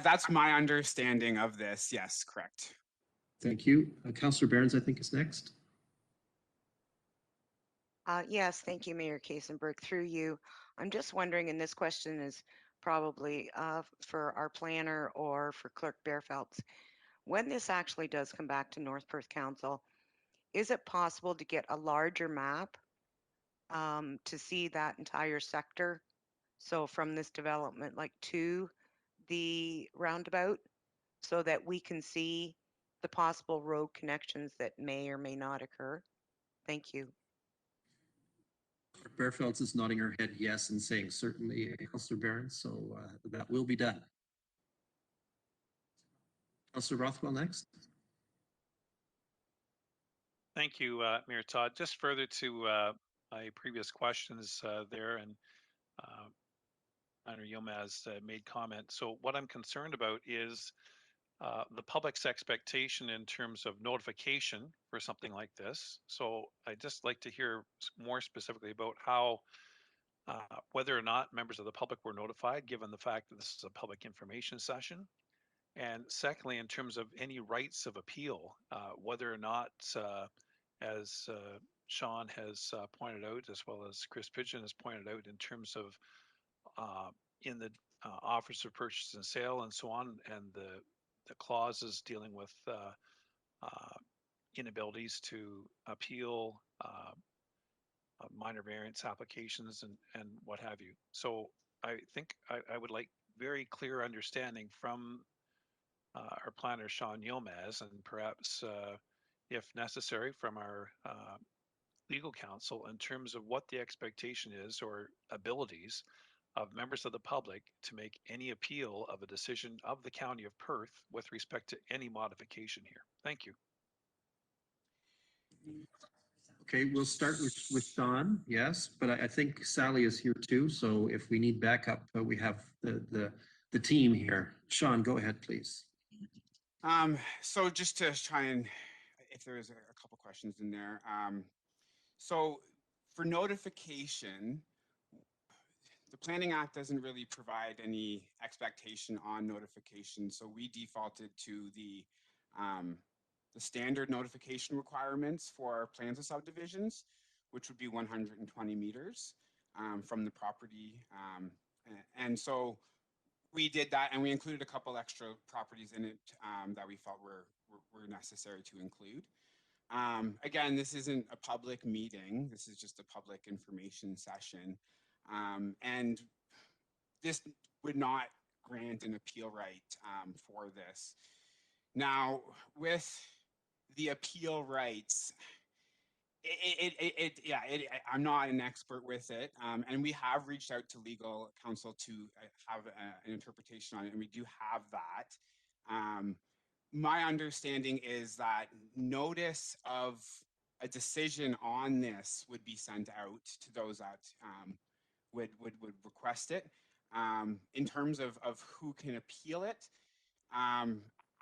That's my understanding of this. Yes, correct. Thank you. Councillor Behrens, I think, is next. Yes, thank you, Mayor Kasenberg. Through you, I'm just wondering, and this question is probably for our planner or for Clerk Bearfeltz, when this actually does come back to North Perth Council, is it possible to get a larger map to see that entire sector? So from this development, like to the roundabout, so that we can see the possible road connections that may or may not occur? Thank you. Bearfeltz is nodding her head yes and saying certainly, Councillor Behrens, so that will be done. Councillor Rothwell next. Thank you, Mayor Todd. Just further to my previous questions there, and Planner Yilmaz made comment. So what I'm concerned about is the public's expectation in terms of notification for something like this. So I'd just like to hear more specifically about how, whether or not members of the public were notified, given the fact that this is a public information session. And secondly, in terms of any rights of appeal, whether or not, as Sean has pointed out, as well as Chris Pidgeon has pointed out, in terms of in the offers of purchase and sale and so on, and the clauses dealing with inabilities to appeal minor variance applications and what have you. So I think I would like very clear understanding from our planner, Sean Yilmaz, and perhaps, if necessary, from our legal counsel in terms of what the expectation is or abilities of members of the public to make any appeal of a decision of the County of Perth with respect to any modification here. Thank you. Okay, we'll start with Sean, yes, but I think Sally is here too. So if we need backup, we have the the team here. Sean, go ahead, please. So just to try and, if there is a couple questions in there. So for notification, the Planning Act doesn't really provide any expectation on notification. So we defaulted to the standard notification requirements for plans of subdivisions, which would be 120 meters from the property. And so we did that, and we included a couple extra properties in it that we felt were necessary to include. Again, this isn't a public meeting. This is just a public information session. And this would not grant an appeal right for this. Now, with the appeal rights, I'm not an expert with it, and we have reached out to legal counsel to have an interpretation on it, and we do have that. My understanding is that notice of a decision on this would be sent out to those that would request it. In terms of who can appeal it,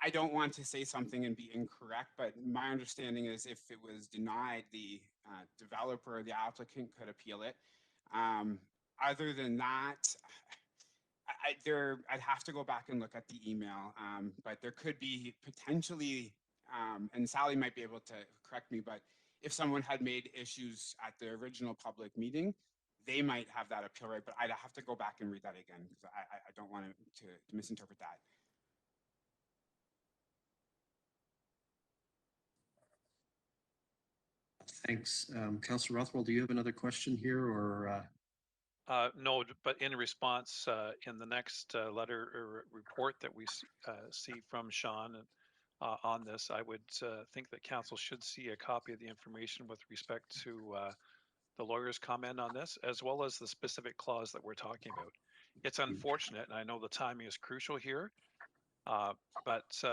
I don't want to say something and be incorrect, but my understanding is if it was denied, the developer or the applicant could appeal it. Other than that, I'd have to go back and look at the email, but there could be potentially, and Sally might be able to correct me, but if someone had made issues at the original public meeting, they might have that appeal right, but I'd have to go back and read that again because I don't want to misinterpret that. Thanks. Councillor Rothwell, do you have another question here or? No, but in response, in the next letter or report that we see from Sean on this, I would think that council should see a copy of the information with respect to the lawyer's comment on this, as well as the specific clause that we're talking about. It's unfortunate, and I know the timing is crucial here, but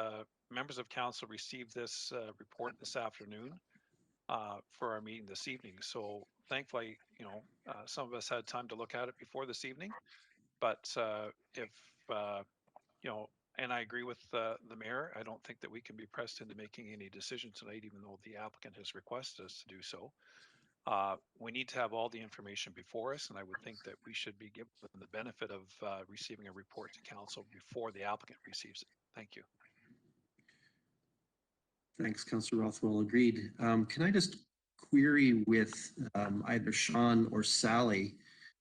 members of council received this report this afternoon for our meeting this evening. So thankfully, some of us had time to look at it before this evening, but if, and I agree with the mayor, I don't think that we can be pressed into making any decision tonight, even though the applicant has requested us to do so. We need to have all the information before us, and I would think that we should be given the benefit of receiving a report to council before the applicant receives it. Thank you. Thanks, Councillor Rothwell. Agreed. Can I just query with either Sean or Sally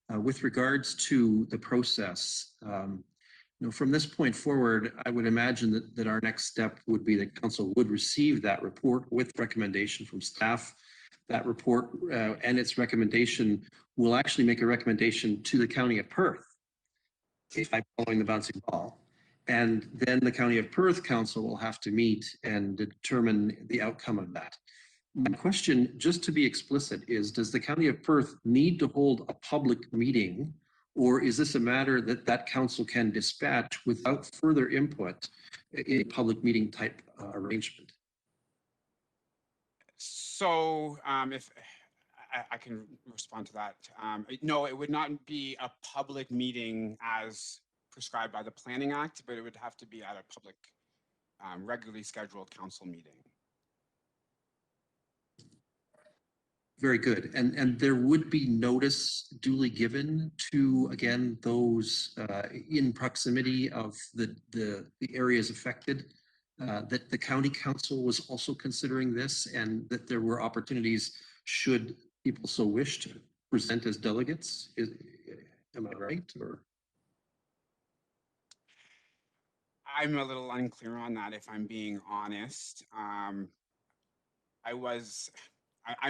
with regards to the process? From this point forward, I would imagine that our next step would be that council would receive that report with recommendation from staff. That report and its recommendation will actually make a recommendation to the County of Perth by following the bouncing ball. And then the County of Perth Council will have to meet and determine the outcome of that. My question, just to be explicit, is does the County of Perth need to hold a public meeting, or is this a matter that council can dispatch without further input in a public meeting type arrangement? So if I can respond to that. No, it would not be a public meeting as prescribed by the Planning Act, but it would have to be at a public, regularly scheduled council meeting. Very good. And there would be notice duly given to, again, those in proximity of the areas affected, that the county council was also considering this and that there were opportunities should people so wish to present as delegates. Am I right? Or? I'm a little unclear on that, if I'm being honest. I'm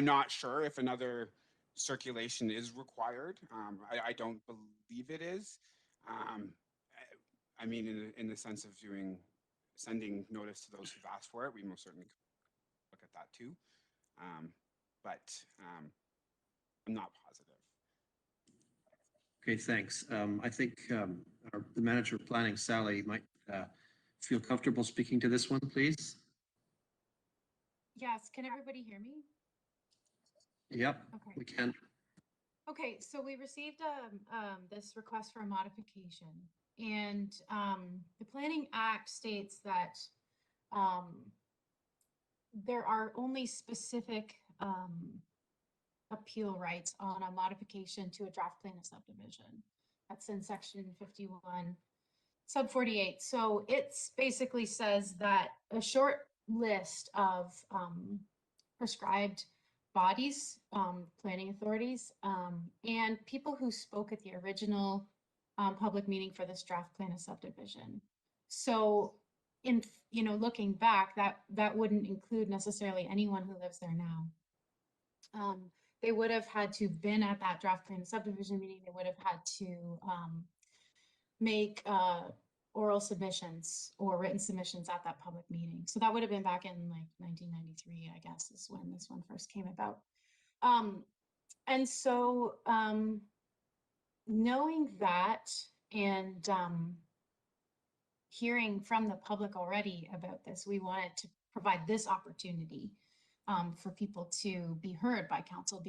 not sure if another circulation is required. I don't believe it is. I mean, in the sense of sending notice to those who've asked for it, we most certainly look at that too. But I'm not positive. Okay, thanks. I think the manager of planning, Sally, might feel comfortable speaking to this one, please. Yes, can everybody hear me? Yep, Okay. we can. Okay, so we received this request for a modification, And the Planning Act states that there are only specific appeal rights on a modification to a draft plan of subdivision. That's in section 51, sub 48. So it's basically says that a short list of prescribed bodies, planning authorities, and people who spoke at the original public meeting for this draft plan of subdivision. So in, looking back, that wouldn't include necessarily anyone who lives there now. They would have had to been at that draft plan of subdivision meeting. They would have had to make oral submissions or written submissions at that public meeting. So that would have been back in like 1993, I guess, is when this one first came about. And so knowing that and hearing from the public already about this, we wanted to provide this opportunity for people to be heard by council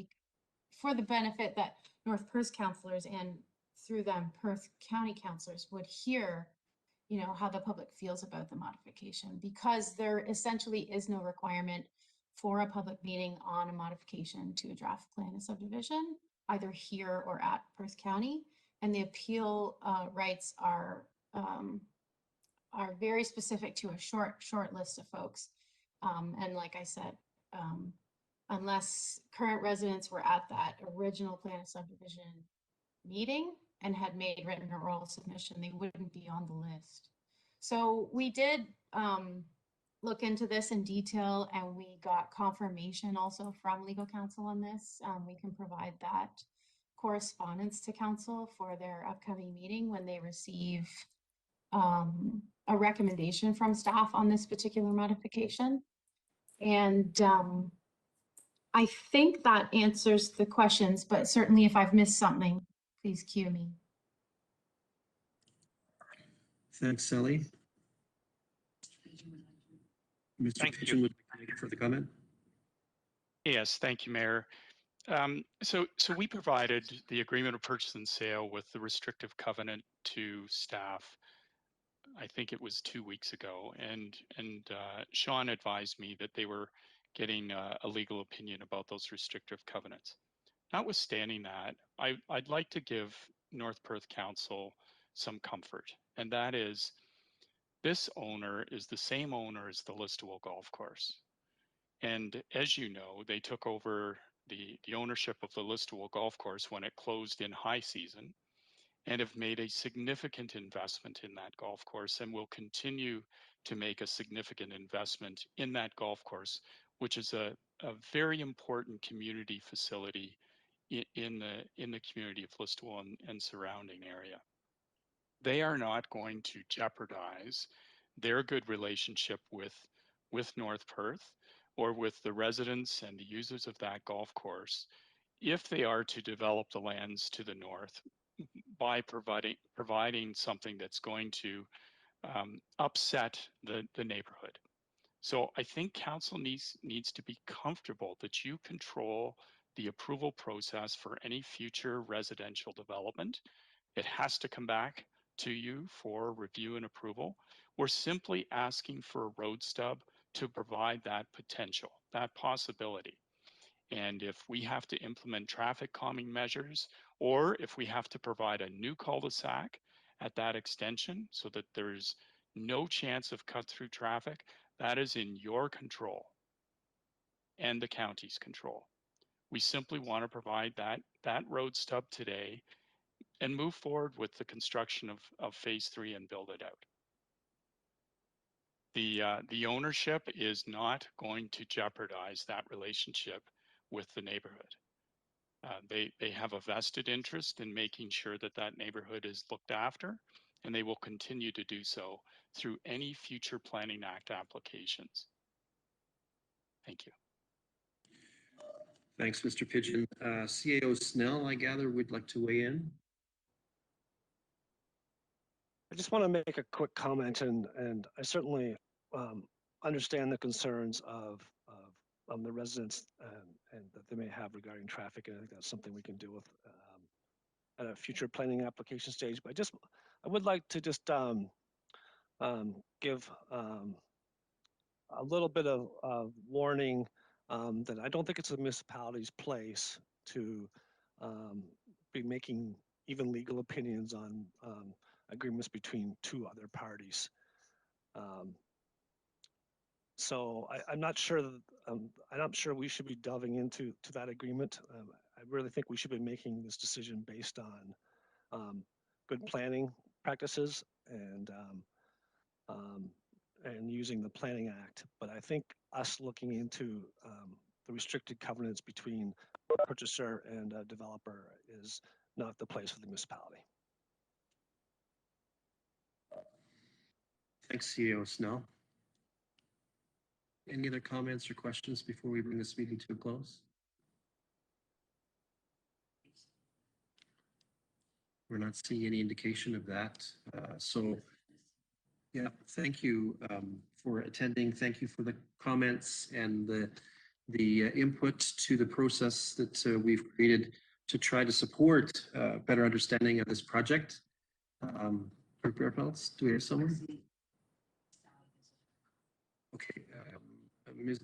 for the benefit that North Perth councillors and through them Perth County councillors would hear, how the public feels about the modification, because there essentially is no requirement for a public meeting on a modification to a draft plan of subdivision, either here or at Perth County. And the appeal rights are very specific to a short list of folks. And like I said, unless current residents were at that original plan of subdivision meeting and had made written or oral submission, they wouldn't be on the list. So we did look into this in detail, and we got confirmation also from legal counsel on this. We can provide that correspondence to council for their upcoming meeting when they receive a recommendation from staff on this particular modification. And I think that answers the questions, but certainly if I've missed something, please cue me. Thanks, Sally. Mr. Pigeon would like to make a further comment. Yes, thank you, Mayor. So we provided the agreement of purchase and sale with the restrictive covenant to staff. I think it was 2 weeks ago, and Sean advised me that they were getting a legal opinion about those restrictive covenants. Notwithstanding that, I'd like to give North Perth Council some comfort, and that is this owner is the same owner as the Listowel Golf Course. And as you know, they took over the ownership of the Listowel Golf Course when it closed in high season, and have made a significant investment in that golf course and will continue to make a significant investment in that golf course, which is a very important community facility in the community of Listowel and surrounding area. They are not going to jeopardize their good relationship with North Perth or with the residents and the users of that golf course if they are to develop the lands to the north by providing something that's going to upset the neighborhood. So I think council needs to be comfortable that you control the approval process for any future residential development. It has to come back to you for review and approval. We're simply asking for a road stub to provide that potential, that possibility. And if we have to implement traffic calming measures, or if we have to provide a new cul-de-sac at that extension so that there's no chance of cut through traffic, that is in your control and the county's control. We simply want to provide that road stub today and move forward with the construction of phase 3 and build it out. The ownership is not going to jeopardize that relationship with the neighborhood. They have a vested interest in making sure that that neighborhood is looked after, and they will continue to do so through any future Planning Act applications. Thank you. Thanks, Mr. Pigeon. CAO Snell, I gather, would like to weigh in. I just want to make a quick comment, and I certainly understand the concerns of the residents and that they may have regarding traffic, and I think that's something we can deal with at a future planning application stage. But I just I would like to just give a little bit of warning that I don't think it's the municipality's place to be making even legal opinions on agreements between two other parties. So I'm not sure. I'm not sure we should be delving into that agreement. I really think we should be making this decision based on good planning practices and using the Planning Act. But I think us looking into the restricted covenants between purchaser and developer is not the place for the municipality. Thanks, CEO Snell. Any other comments or questions before we bring this meeting to a close? We're not seeing any indication of that. So, yeah, thank you for attending. Thank you for the comments and the input to the process that we've created to try to support better understanding of this project. Do we have someone? Okay,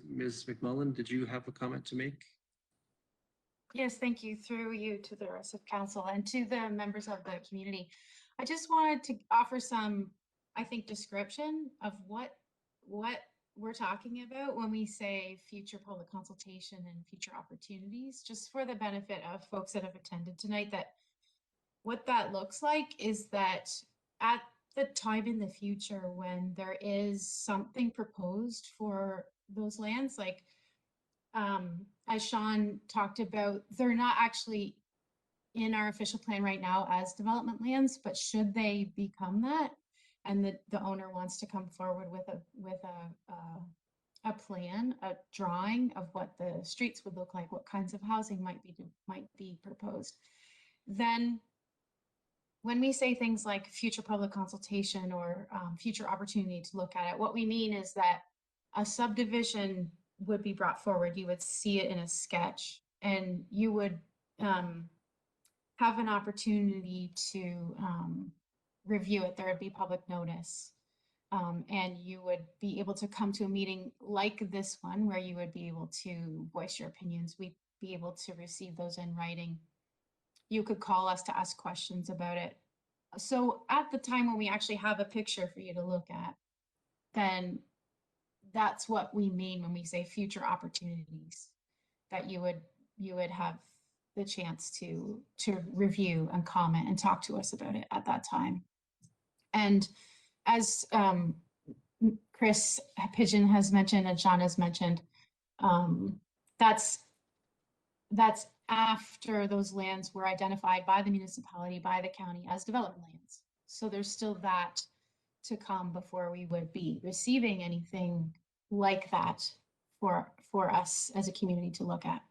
Ms. McMullen, did you have a comment to make? Yes, thank you. Through you to the rest of council and to the members of the community. I just wanted to offer some, I think, description of what we're talking about when we say future public consultation and future opportunities, just for the benefit of folks that have attended tonight, that what that looks like is that at the time in the future when there is something proposed for those lands, like as Sean talked about, they're not actually in our official plan right now as development lands, but should they become that, and the owner wants to come forward with a plan, a drawing of what the streets would look like, what kinds of housing might be proposed, then when we say things like future public consultation or future opportunity to look at it, what we mean is that a subdivision would be brought forward. You would see it in a sketch, and you would have an opportunity to review it. There would be public notice, and you would be able to come to a meeting like this one where you would be able to voice your opinions. We'd be able to receive those in writing. You could call us to ask questions about it. So at the time when we actually have a picture for you to look at, then that's what we mean when we say future opportunities, that you would have the chance to review and comment and talk to us about it at that time. And as Chris Pigeon has mentioned and Sean has mentioned, that's after those lands were identified by the municipality, by the county as development lands. So there's still that to come before we would be receiving anything like that for us as a community to look at.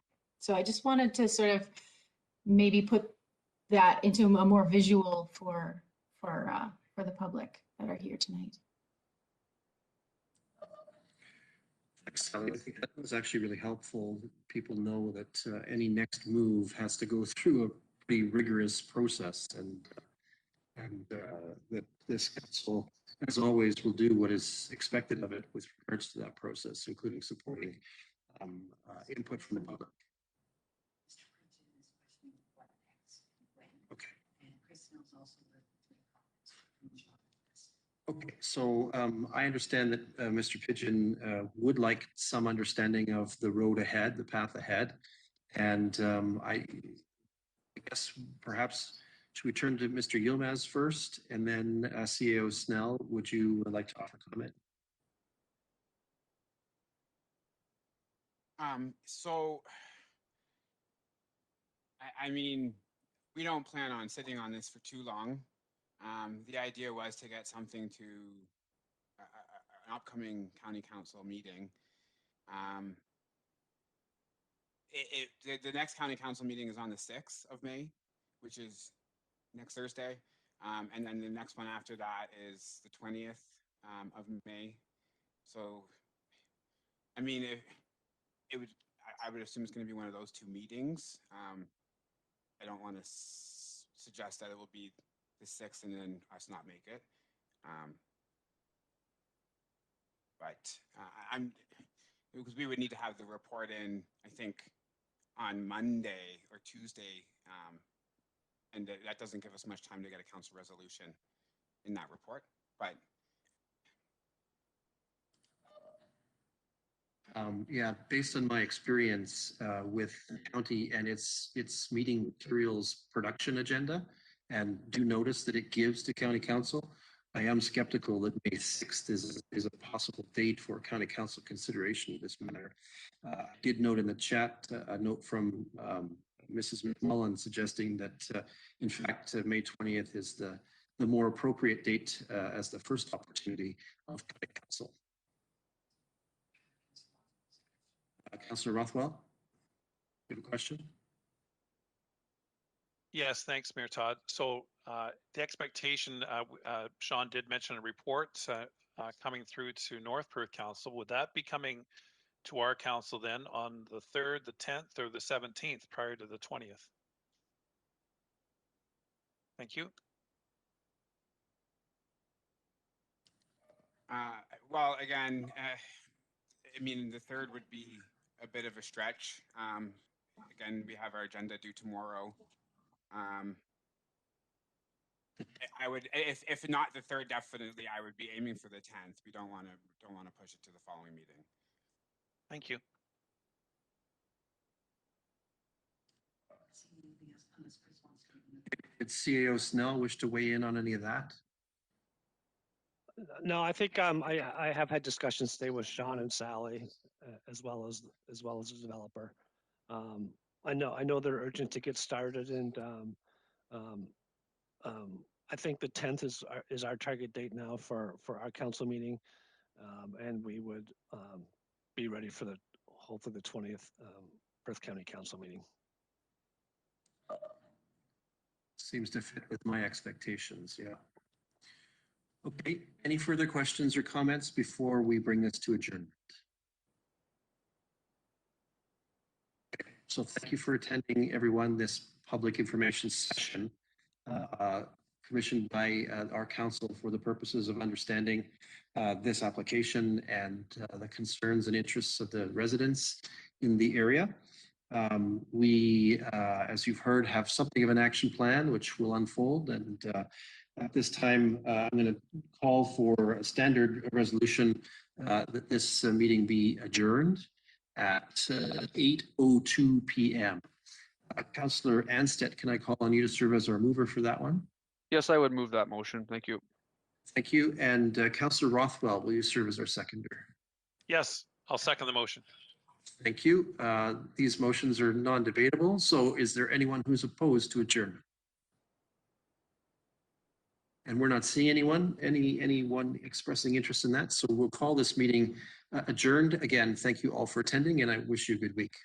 So I just wanted to sort of maybe put that into a more visual for the public that are here tonight. Thanks, Sally. I think that was actually really helpful. People know that any next move has to go through a pretty rigorous process, and that this council, as always, will do what is expected of it with regards to that process, including supporting input from the public. Okay. Okay, so I understand that Mr. Pigeon would like some understanding of the road ahead, the path ahead. And I guess perhaps should we turn to Mr. Yilmaz first, and then CEO Snell, would you like to offer comment? So, I mean, we don't plan on sitting on this for too long. The idea was to get something to an upcoming county council meeting. The next county council meeting is on the 6th of May, which is next Thursday. And then the next one after that is the 20th of May. So, I mean, I would assume it's going to be one of those two meetings. I don't want to suggest that it will be the 6th and then us not make it. Because we would need to have the report in, I think, on Monday or Tuesday, and that doesn't give us much time to get a council resolution in that report. But yeah, based on my experience with the county and its meeting materials production agenda, and do notice that it gives to county council, I am skeptical that May 6th is a possible date for county council consideration of this matter. I did note in the chat a note from Mrs. McMullen suggesting that in fact May 20th is the more appropriate date as the first opportunity of county council. Councillor Rothwell, you have a question? Yes, thanks, Mayor Todd. So the expectation, Sean did mention a report coming through to North Perth Council. Would that be coming to our council then on the 3rd, the 10th, or the 17th prior to the 20th? Thank you. well, again, I mean, the 3rd would be a bit of a stretch. Again, we have our agenda due tomorrow. I would, if not the 3rd, definitely, I would be aiming for the 10th. We don't want to push it to the following meeting. Thank you. Did CAO Snell wish to weigh in on any of that? No, I think I have had discussions today with Sean and Sally, as well as the developer. I know they're urgent to get started, and I think the 10th is our target date now for our council meeting, and we would be ready for hopefully the 20th Perth County Council meeting. Seems to fit with my expectations, yeah. Okay, any further questions or comments before we bring this to adjournment? Okay, so thank you for attending, everyone, this public information session commissioned by our council for the purposes of understanding this application and the concerns and interests of the residents in the area. We, as you've heard, have something of an action plan which will unfold, and at this time I'm going to call for a standard resolution that this meeting be adjourned at 8:02 p.m. Councillor Anstead, can I call on you to serve as our mover for that one? Yes, I would move that motion. Thank you. Thank you. And Councillor Rothwell, will you serve as our seconder? Yes, I'll second the motion. Thank you. These motions are non-debatable. So is there anyone who's opposed to adjournment? And we're not seeing anyone expressing interest in that. So we'll call this meeting adjourned. Again, thank you all for attending, and I wish you a good week.